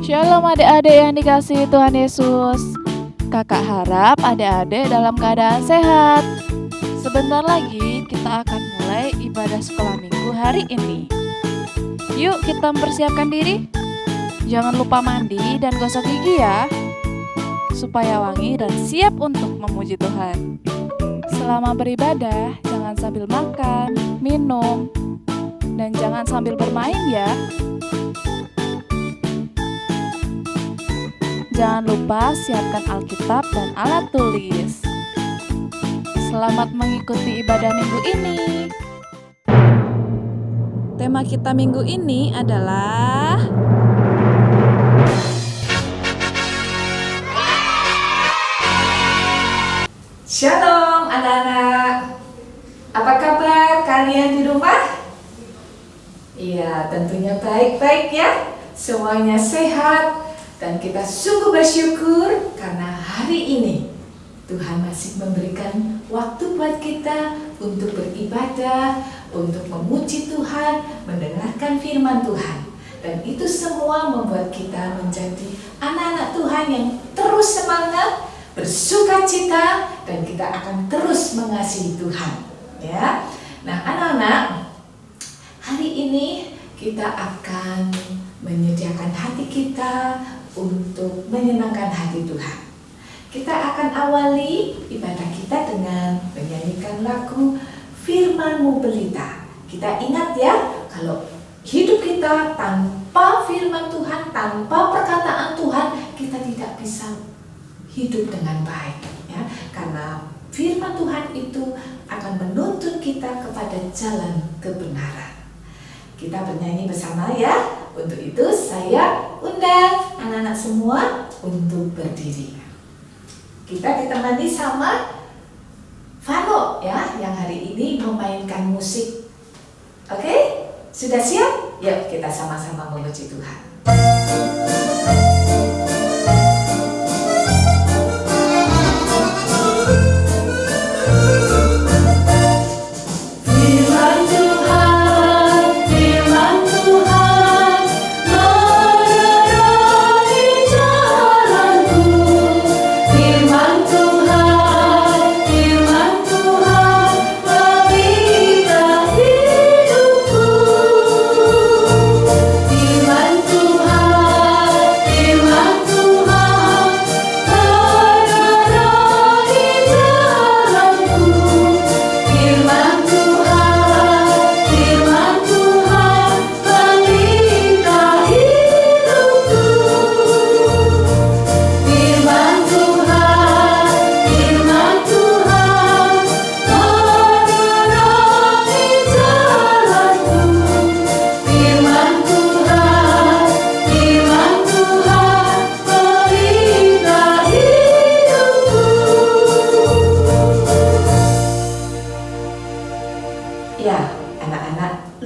Shalom adik-adik yang dikasihi Tuhan Yesus. Kakak harap adik-adik dalam keadaan sehat. Sebentar lagi kita akan mulai ibadah sekolah minggu hari ini. Yuk kita mempersiapkan diri. Jangan lupa mandi dan gosok gigi ya, supaya wangi dan siap untuk memuji Tuhan. Selama beribadah, jangan sambil makan, minum, dan jangan sambil bermain ya. Jangan lupa siapkan Alkitab dan alat tulis. Selamat mengikuti ibadah minggu ini. Tema kita minggu ini adalah Shalom anak-anak. Apa kabar kalian di rumah? Iya, tentunya baik-baik ya. Semuanya sehat. Dan kita sungguh bersyukur karena hari ini Tuhan masih memberikan waktu buat kita untuk beribadah, untuk memuji Tuhan, mendengarkan firman Tuhan. Dan itu semua membuat kita menjadi anak-anak Tuhan yang terus semangat, bersukacita, dan kita akan terus mengasihi Tuhan. Ya, nah anak-anak, hari ini kita akan menyediakan hati kita untuk menyenangkan hati Tuhan. Kita akan awali ibadah kita dengan menyanyikan lagu Firman-Mu Pelita. Kita ingat ya, kalau hidup kita tanpa firman Tuhan, tanpa perkataan Tuhan, kita tidak bisa hidup dengan baik ya. Karena firman Tuhan itu akan menuntun kita kepada jalan kebenaran. Kita bernyanyi bersama ya. Untuk itu saya undang anak-anak semua untuk berdiri. Kita ditemani sama Vano ya, yang hari ini memainkan musik. Oke? Sudah siap? Yuk kita sama-sama memuji Tuhan.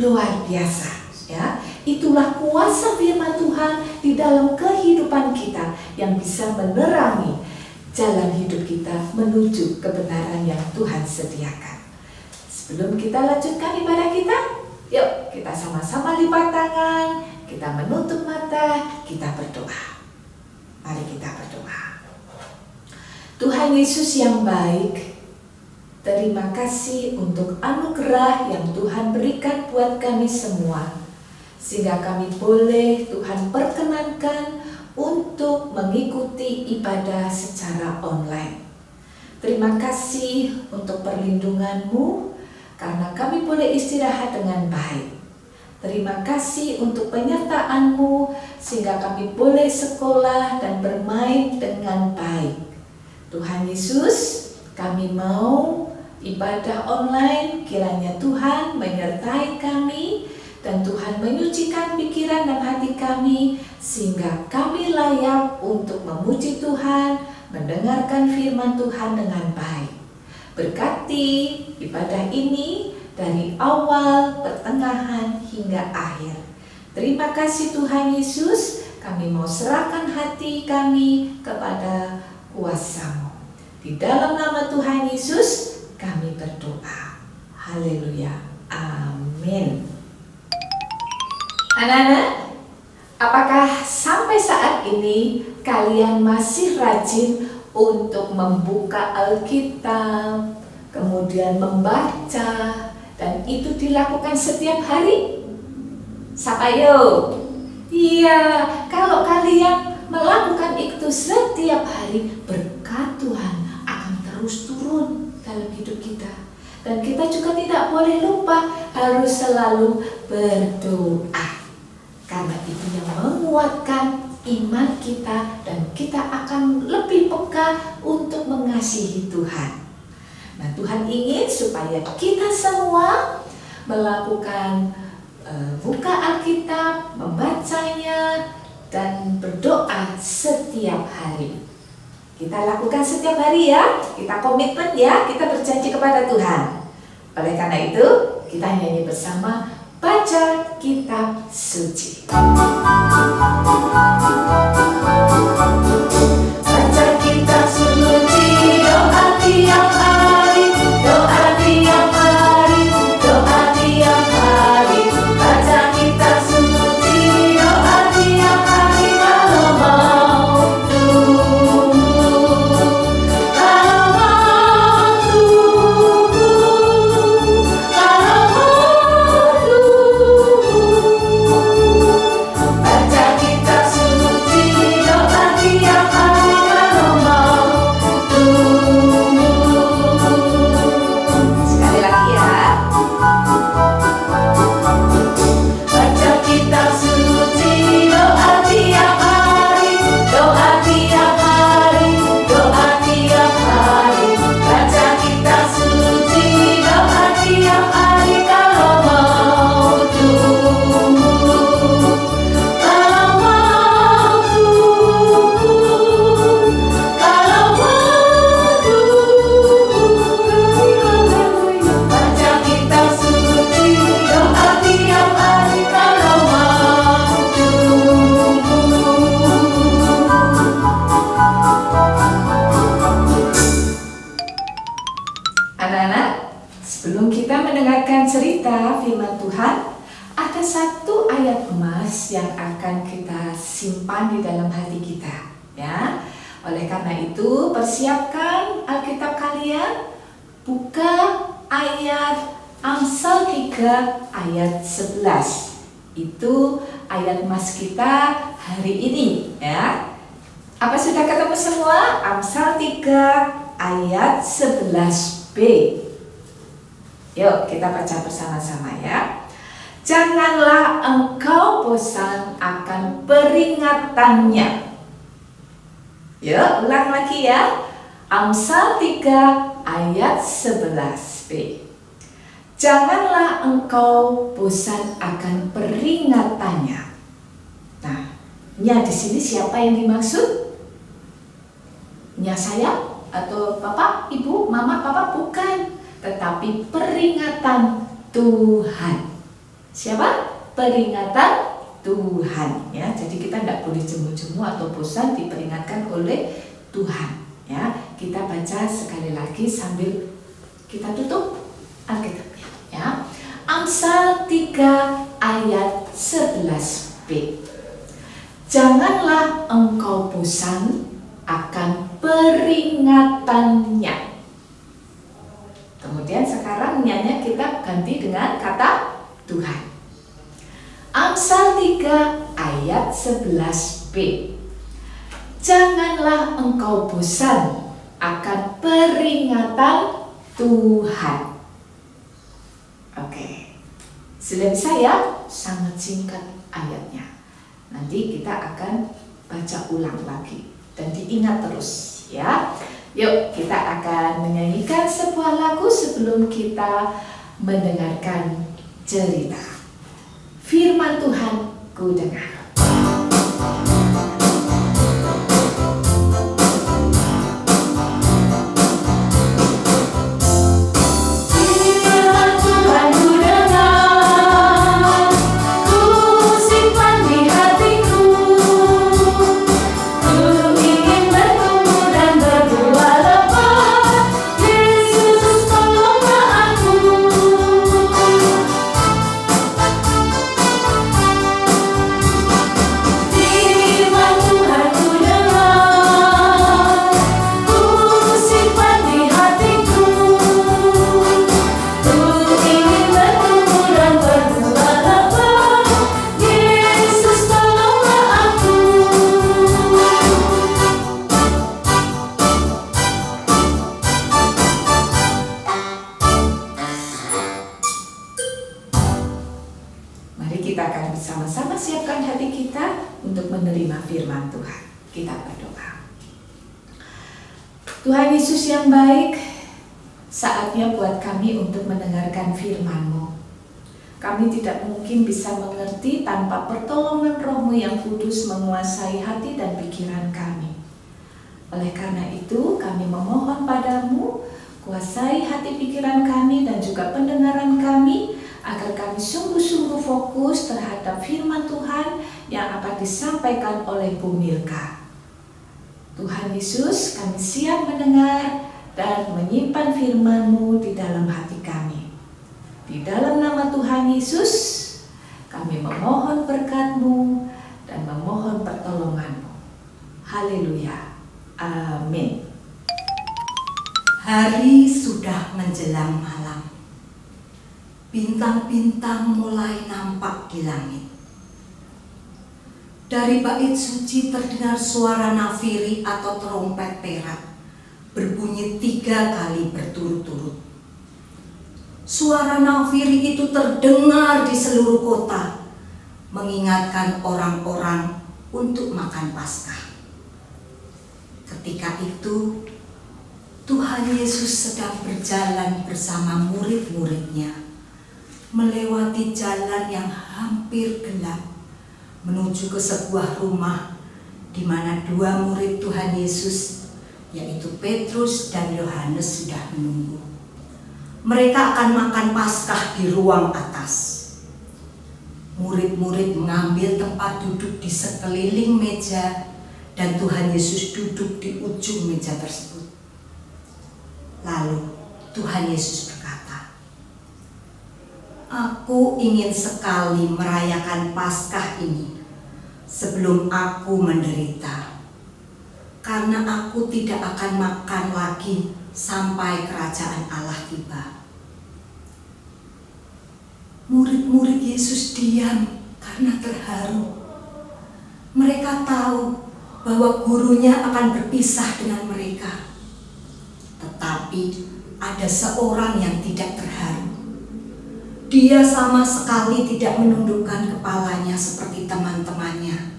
Luar biasa ya. Itulah kuasa firman Tuhan di dalam kehidupan kita yang bisa menerangi jalan hidup kita menuju kebenaran yang Tuhan sediakan. Sebelum kita lanjutkan ibadah kita, yuk kita sama-sama lipat tangan, kita menutup mata, kita berdoa. Mari kita berdoa. Tuhan Yesus yang baik, terima kasih untuk anugerah yang Tuhan berikan buat kami semua, sehingga kami boleh Tuhan perkenankan untuk mengikuti ibadah secara online. Terima kasih untuk perlindungan-Mu, karena kami boleh istirahat dengan baik. Terima kasih untuk penyertaan-Mu, sehingga kami boleh sekolah dan bermain dengan baik. Tuhan Yesus, kami mau ibadah online, kiranya Tuhan menyertai kami dan Tuhan menyucikan pikiran dan hati kami sehingga kami layak untuk memuji Tuhan, mendengarkan firman Tuhan dengan baik. Berkati ibadah ini dari awal, pertengahan hingga akhir. Terima kasih Tuhan Yesus, kami mau serahkan hati kami kepada kuasa-Mu. Di dalam nama Tuhan Yesus kami berdoa. Haleluya. Amin. Anak-anak, Apakah sampai saat ini kalian masih rajin untuk membuka Alkitab, kemudian membaca, dan itu dilakukan setiap hari? Siapa yuk? Iya, kalau kalian melakukan itu setiap hari, berkat Tuhan akan terus turun dalam hidup kita. Dan kita juga tidak boleh lupa harus selalu berdoa. Karena itu yang menguatkan iman kita dan kita akan lebih peka untuk mengasihi Tuhan. Nah, Tuhan ingin supaya kita semua melakukan buka Alkitab, membacanya, dan berdoa setiap hari. Kita lakukan setiap hari ya, kita komitmen ya, kita berjanji kepada Tuhan. Oleh karena itu, kita nyanyi bersama, baca kitab suci. Baca kitab suci, doa tiap hari, doa tiap hari, doa tiap hari. Baca kitab suci, doa tiap hari, kalau mau tumbuh, kalau mau tumbuh, kalau mau tumbuh. Baca kitab suci, doa tiap hari, kalau mau tumbuh. Sekali lagi ya. Baca kitab suci, doa tiap hari, doa tiap hari, doa tiap hari. Baca kitab suci, doa tiap hari, kalau mau tumbuh, kalau mau tumbuh, kalau mau tumbuh. Baca kitab suci, doa tiap hari, kalau mau tumbuh. Anak-anak, sebelum kita mendengarkan cerita firman Tuhan, ada satu ayat emas yang akan kita simpan di dalam hati kita, ya. Oleh karena itu, persiapkan Alkitab kalian, buka ayat Amsal 3 ayat 11. Itu ayat emas kita hari ini, ya. Apa sudah ketemu semua? Amsal 3 ayat 11b. Yuk kita baca bersama-sama ya. Janganlah engkau bosan akan peringatannya. Yuk ulang lagi ya. Amsal 3 ayat 11b. Janganlah engkau bosan akan peringatannya. Nah, nya di sini siapa yang dimaksud? Nya saya atau bapak, ibu, mama, papa? Bukan, tetapi peringatan Tuhan. Siapa? Peringatan Tuhan, ya. Jadi kita tidak boleh jemu-jemu atau bosan diperingatkan oleh Tuhan, ya. Kita baca sekali lagi sambil kita tutup Alkitabnya, ya. Amsal 3 ayat 11b. Janganlah engkau bosan akan peringatannya. Kemudian sekarang nyanya kita ganti dengan kata Tuhan. Amsal 3 ayat 11b. Janganlah engkau bosan akan peringatan Tuhan. Oke. Sudah bisa ya? Sangat singkat ayatnya. Nanti kita akan baca ulang lagi dan diingat terus ya. Yuk kita akan menyanyikan sebuah lagu sebelum kita mendengarkan cerita. Firman Tuhan ku dengar. hati kita untuk menerima firman Tuhan. Kita berdoa. Tuhan Yesus yang baik, saatnya buat kami untuk mendengarkan firman-Mu. Kami tidak mungkin bisa mengerti tanpa pertolongan Roh-Mu yang kudus menguasai hati dan pikiran kami. Oleh karena itu, kami memohon padamu, kuasai hati pikiran kami dan juga pendengaran kami, agar kami sungguh-sungguh fokus terhadap firman Tuhan yang akan disampaikan oleh Bu Milka. Tuhan Yesus, kami siap mendengar dan menyimpan firman-Mu di dalam hati kami. Di dalam nama Tuhan Yesus, kami memohon berkat-Mu dan memohon pertolongan-Mu. Haleluya. Amin. Hari sudah menjelang malam. Bintang-bintang mulai nampak di langit. Dari bait suci terdengar suara nafiri atau trompet perak berbunyi 3 kali berturut-turut. Suara nafiri itu terdengar di seluruh kota, mengingatkan orang-orang untuk makan Paskah. Ketika itu, Tuhan Yesus sedang berjalan bersama murid-muridnya, melewati jalan yang hampir gelap, menuju ke sebuah rumah di mana 2 murid Tuhan Yesus, yaitu Petrus dan Yohanes, sudah menunggu. Mereka akan makan Paskah di ruang atas. Murid-murid mengambil tempat duduk di sekeliling meja dan Tuhan Yesus duduk di ujung meja tersebut. Lalu Tuhan Yesus berkata, "Aku ingin sekali merayakan Paskah ini sebelum aku menderita, karena aku tidak akan makan lagi sampai kerajaan Allah tiba." Murid-murid Yesus diam karena terharu. Mereka tahu bahwa gurunya akan berpisah dengan mereka. Tetapi ada seorang yang tidak terharu. Dia sama sekali tidak menundukkan kepalanya seperti teman-temannya,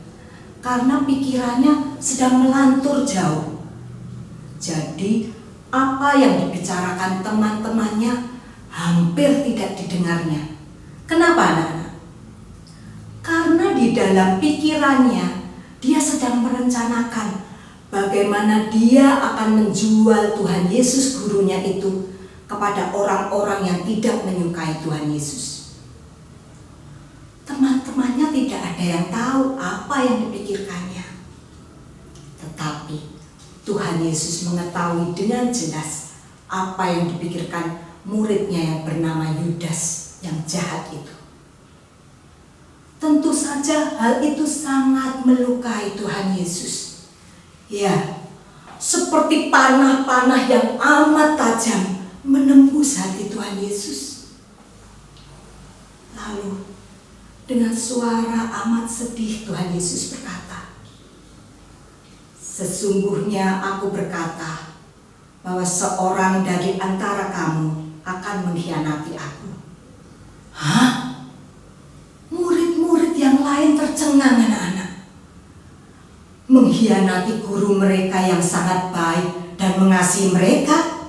karena pikirannya sedang melantur jauh. Jadi apa yang dibicarakan teman-temannya hampir tidak didengarnya. Kenapa, anak-anak? Karena di dalam pikirannya dia sedang merencanakan bagaimana dia akan menjual Tuhan Yesus gurunya itu kepada orang-orang yang tidak menyukai Tuhan Yesus. Teman-temannya tidak ada yang tahu apa yang dipikirkannya. Tetapi Tuhan Yesus mengetahui dengan jelas apa yang dipikirkan muridnya yang bernama Yudas yang jahat itu. Tentu saja hal itu sangat melukai Tuhan Yesus. Ya, seperti panah-panah yang amat tajam menembus hati Tuhan Yesus. Lalu dengan suara amat sedih Tuhan Yesus berkata, "Sesungguhnya aku berkata bahwa seorang dari antara kamu akan mengkhianati aku." Hah? Murid-murid yang lain tercengang, anak-anak. Mengkhianati guru mereka yang sangat baik dan mengasihi mereka?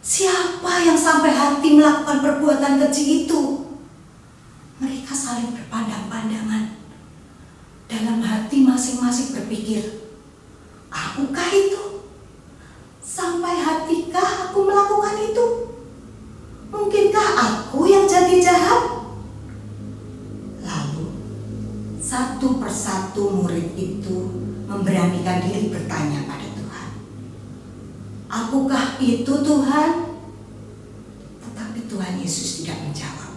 Siapa yang sampai hati melakukan perbuatan keji itu? Mereka saling berpandang-pandangan. Dalam hati masing-masing berpikir, "Akukah itu? Sampai hatikah aku melakukan itu? Mungkinkah aku yang jadi jahat?" Lalu satu persatu murid itu memberanikan diri bertanya pada Tuhan, "Akukah itu, Tuhan?" Tetapi Tuhan Yesus tidak menjawab.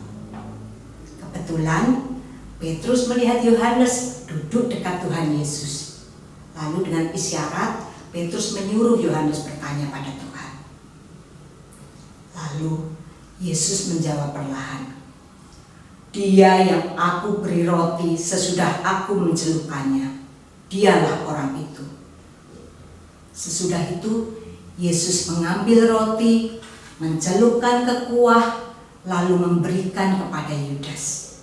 Kebetulan Petrus melihat Yohanes duduk dekat Tuhan Yesus. Lalu dengan isyarat Petrus menyuruh Yohanes bertanya pada Tuhan. Lalu Yesus menjawab perlahan, "Dia yang aku beri roti sesudah aku mencelupkannya, dialah orang itu." Sesudah itu Yesus mengambil roti, mencelupkan ke kuah, lalu memberikan kepada Yudas.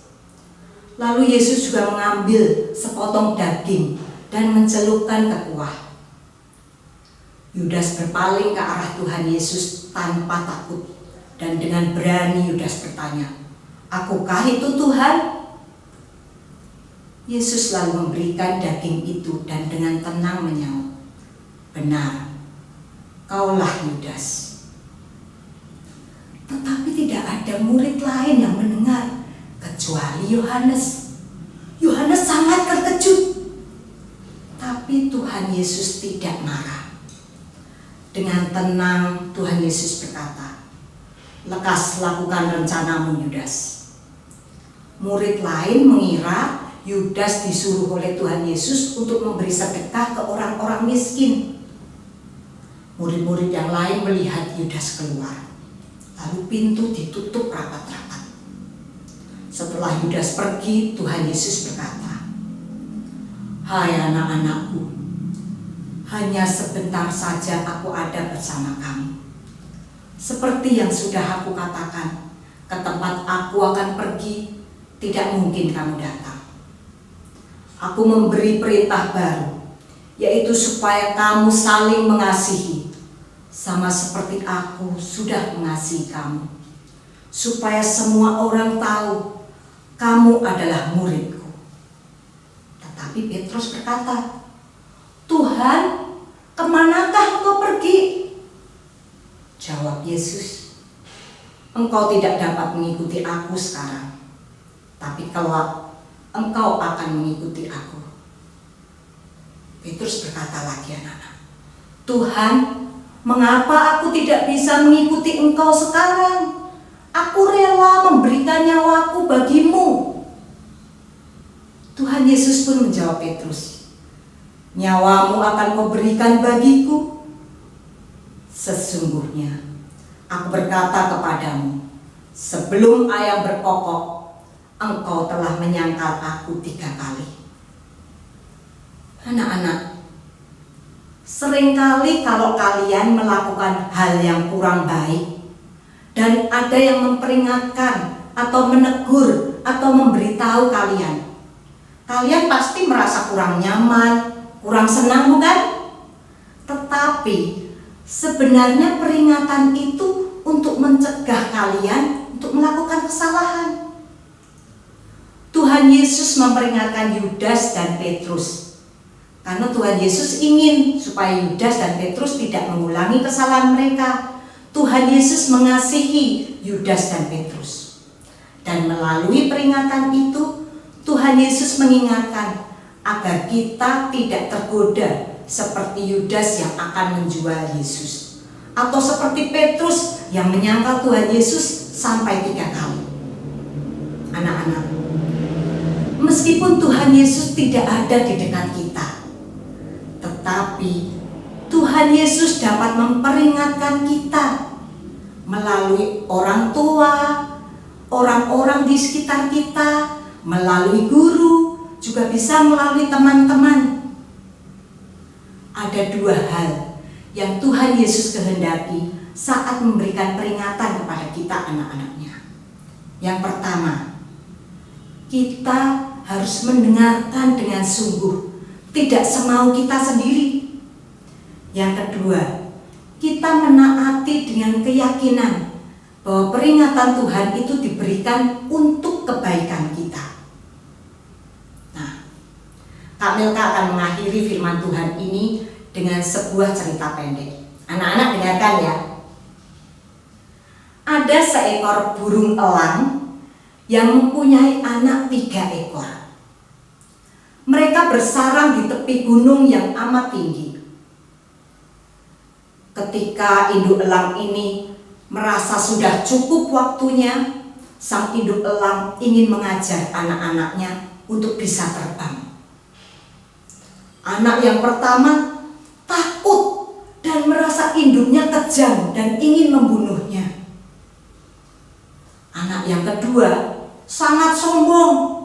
Lalu Yesus juga mengambil sepotong daging dan mencelupkan ke kuah. Yudas berpaling ke arah Tuhan Yesus tanpa takut, dan dengan berani Yudas bertanya, "Akukah itu Tuhan?" Yesus lalu memberikan daging itu dan dengan tenang menyaut, "Benar, kaulah Yudas." Tetapi tidak ada murid lain yang mendengar kecuali Yohanes. Yohanes sangat terkejut. Tapi Tuhan Yesus tidak marah. Dengan tenang Tuhan Yesus berkata, "Lekas lakukan rencanamu, Yudas." Murid lain mengira Yudas disuruh oleh Tuhan Yesus untuk memberi sedekah ke orang-orang miskin. Murid-murid yang lain melihat Yudas keluar. Lalu pintu ditutup rapat-rapat. Setelah Yudas pergi, Tuhan Yesus berkata, "Hai anak-anakku, hanya sebentar saja aku ada bersama kamu. Seperti yang sudah aku katakan, ke tempat aku akan pergi, tidak mungkin kamu datang. Aku memberi perintah baru, yaitu supaya kamu saling mengasihi, sama seperti aku sudah mengasihi kamu, supaya semua orang tahu kamu adalah muridku." Tetapi Petrus berkata, "Tuhan, kemanakah engkau pergi?" Jawab Yesus, "Engkau tidak dapat mengikuti aku sekarang, tapi kelak engkau akan mengikuti aku." Petrus berkata lagi, anak-anak, "Tuhan, mengapa aku tidak bisa mengikuti engkau sekarang? Aku rela memberikan nyawaku bagimu." Tuhan Yesus pun menjawab Petrus, "Nyawamu akan kau berikan bagiku? Sesungguhnya aku berkata kepadamu, sebelum ayam berkokok, engkau telah menyangkal aku 3 kali." Anak-anak, seringkali kalau kalian melakukan hal yang kurang baik dan ada yang memperingatkan atau menegur atau memberitahu kalian, kalian pasti merasa kurang nyaman, kurang senang, bukan? Tetapi sebenarnya peringatan itu untuk mencegah kalian untuk melakukan kesalahan. Tuhan Yesus memperingatkan Yudas dan Petrus karena Tuhan Yesus ingin supaya Yudas dan Petrus tidak mengulangi kesalahan mereka. Tuhan Yesus mengasihi Yudas dan Petrus, dan melalui peringatan itu Tuhan Yesus mengingatkan agar kita tidak tergoda seperti Yudas yang akan menjual Yesus, atau seperti Petrus yang menyangkal Tuhan Yesus sampai 3 kali. Anak-anak, meskipun Tuhan Yesus tidak ada di dekat kita, tetapi Tuhan Yesus dapat memperingatkan kita melalui orang tua, orang-orang di sekitar kita, melalui guru, juga bisa melalui teman-teman. Ada 2 hal yang Tuhan Yesus kehendaki saat memberikan peringatan kepada kita, anak-anaknya. Yang pertama, kita harus mendengarkan dengan sungguh, tidak semau kita sendiri. Yang kedua, kita menaati dengan keyakinan bahwa peringatan Tuhan itu diberikan untuk kebaikan kita. Nah, Kak Melka akan mengakhiri firman Tuhan ini dengan sebuah cerita pendek. Anak-anak dengarkan ya. Ada seekor burung elang yang mempunyai anak 3 ekor. Mereka bersarang di tepi gunung yang amat tinggi. Ketika induk elang ini merasa sudah cukup waktunya, sang induk elang ingin mengajar anak-anaknya untuk bisa terbang. Anak yang pertama takut dan merasa induknya kejam dan ingin membunuhnya. Anak yang kedua sangat sombong.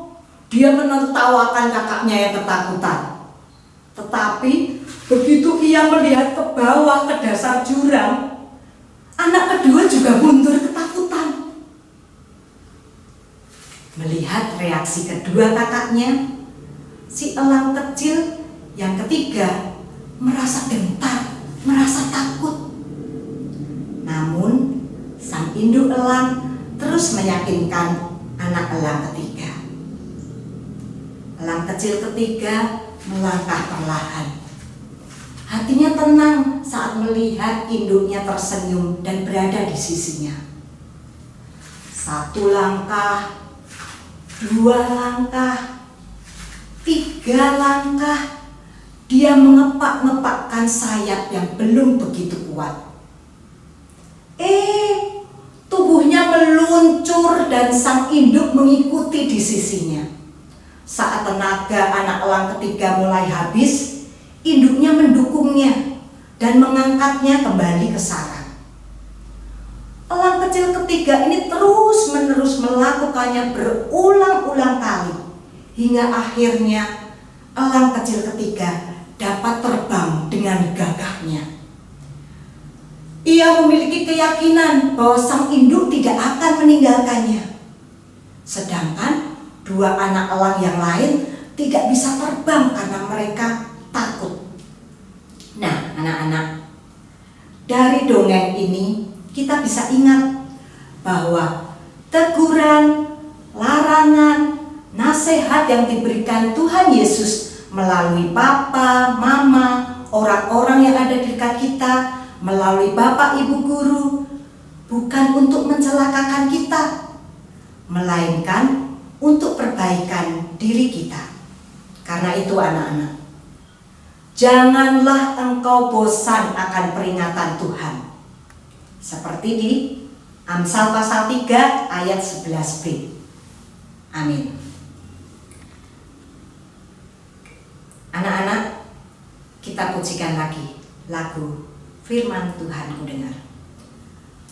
Dia menertawakan kakaknya yang ketakutan. Tetapi begitu ia melihat ke bawah ke dasar jurang, anak kedua juga mundur ketakutan. Melihat reaksi kedua kakaknya, si elang kecil yang ketiga merasa gentar, merasa takut. Namun, sang induk elang terus meyakinkan anak elang ketiga. Elang kecil ketiga melangkah perlahan. Hatinya tenang saat melihat induknya tersenyum dan berada di sisinya. 1 langkah, 2 langkah, 3 langkah, dia mengepak-ngepakkan sayap yang belum begitu kuat. Tubuhnya meluncur dan sang induk mengikuti di sisinya. Saat tenaga anak elang ketiga mulai habis, induknya mendukungnya dan mengangkatnya kembali ke sarang. Elang kecil ketiga ini terus-menerus melakukannya berulang-ulang kali, hingga akhirnya elang kecil ketiga dapat terbang dengan gagahnya. Ia memiliki keyakinan bahwa sang induk tidak akan meninggalkannya. Sedangkan 2 anak elang yang lain tidak bisa terbang karena mereka takut. Nah, anak-anak, dari dongeng ini kita bisa ingat bahwa teguran, larangan, nasihat yang diberikan Tuhan Yesus melalui papa, mama, orang-orang yang ada di dekat kita, melalui bapak ibu guru, bukan untuk mencelakakan kita, melainkan untuk perbaikan diri kita. Karena itu anak-anak, janganlah engkau bosan akan peringatan Tuhan. Seperti di Amsal pasal 3 ayat 11b. Amin. Anak-anak, kita pujikan lagi lagu Firman Tuhan ku dengar.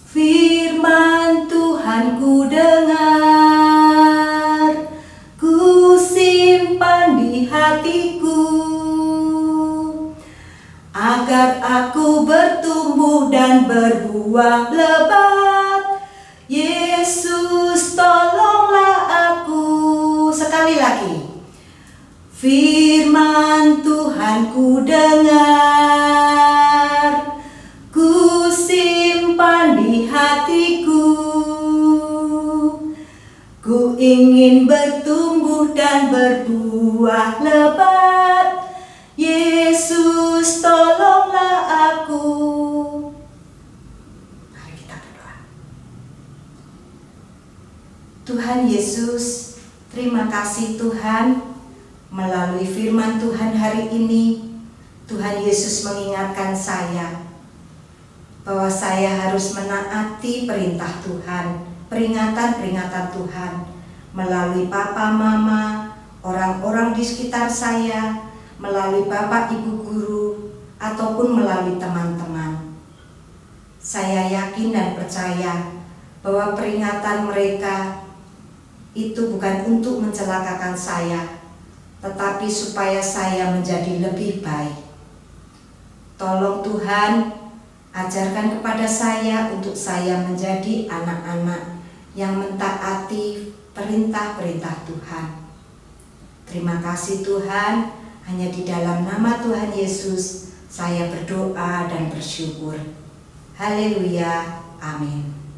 Firman Tuhan ku dengar, ku simpan di hatiku, agar aku bertumbuh dan berbuah lebat. Yesus, tolonglah aku. Sekali lagi. Firman Tuhan ku dengar, ku simpan di hatiku, ku ingin bertumbuh dan berbuah lebat. Yesus, tolonglah aku. Mari kita berdoa. Tuhan Yesus, terima kasih Tuhan. Melalui firman Tuhan hari ini, Tuhan Yesus mengingatkan saya bahwa saya harus menaati perintah Tuhan, peringatan-peringatan Tuhan melalui papa, mama, orang-orang di sekitar saya, melalui bapak, ibu guru, ataupun melalui teman-teman. Saya yakin dan percaya bahwa peringatan mereka itu bukan untuk mencelakakan saya, tetapi supaya saya menjadi lebih baik. Tolong Tuhan, ajarkan kepada saya untuk saya menjadi anak-anak yang mentaati perintah-perintah Tuhan. Terima kasih Tuhan, hanya di dalam nama Tuhan Yesus saya berdoa dan bersyukur. Haleluya, amin.